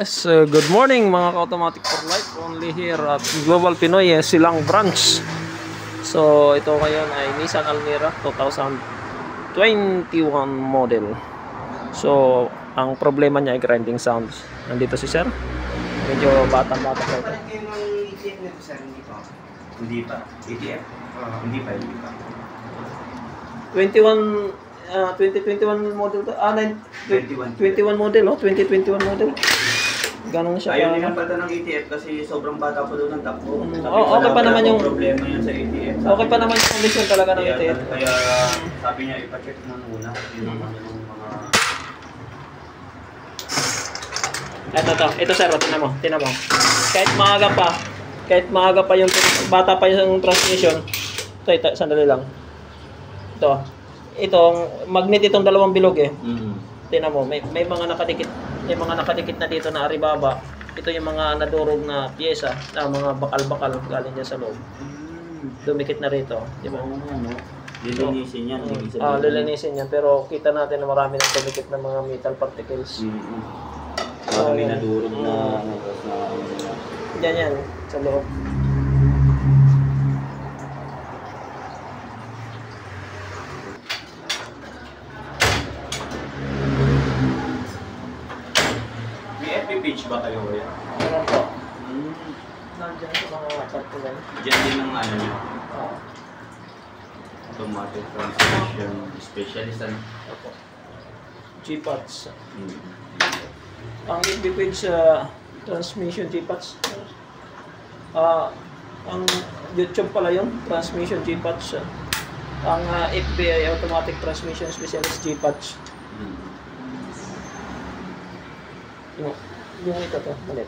Yes, good morning mga ka-automatic for life. Only here at Global Pinoy Silang Branch. So ito ngayon ay Nissan Almera 2021 model. So ang problema niya ay grinding sounds. Nandito si sir. Medyo bata-bata pa ito. Hindi pa. ETF? Hindi pa. 2021 model to. 21 model, oh. 2021 model. Ganun siya. Ayaw nilang pata ng ETF kasi sobrang bata pa doon ng takbo. Okay pa naman yung problema yan sa ETF. Okay pa naman yung condition talaga ng ETF. Kaya sabi niya ipa-check na muna yung mga Ito sir, tinan mo. Kahit maaga pa yung bata pa yung transmission. Ito, sandali lang. Itong magnet itong dalawang bilog eh. Tingnan mo, may mga nakadikit na dito na aribaba. Ito yung mga nadurog na piyesa, mga bakal-bakal galing diyan sa loob. Dumikit na rito, di ba? Lilinisin yan. Lilinisin yan, pero kita natin na marami nang dumikit na mga metal particles. May nadurog na yan sa loob. page ba kayo ulit? Meron po. Nandiyan sa mga particular. Diyan din ang ano niyo? Automatic transmission specialist ano? Opo. G-Pods. Ang FB page sa transmission G-Pods. Ang YouTube pala yun, transmission G-Pods. Ang FB ay automatic transmission specialist G-Pods. Yung ito to, malit.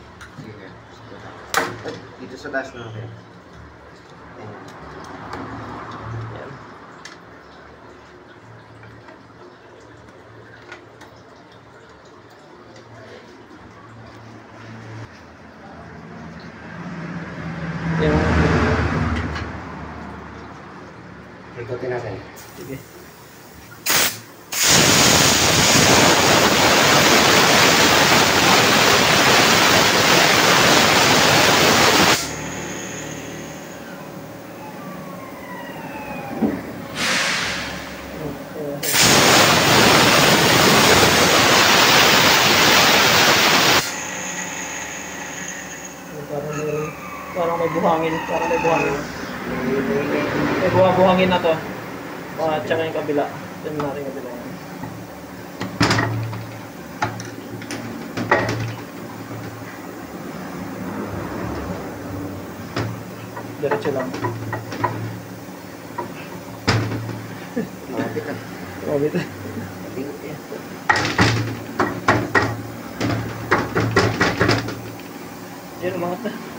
Dito sa dash natin. Yan. Yung ikutin natin. sige. Parang may buhangin. May buhangin na to. Tsaka yung kabila. Tignan natin yung kabila. Diretso lang. Mabit ah. Mabit. Yan, umangat na.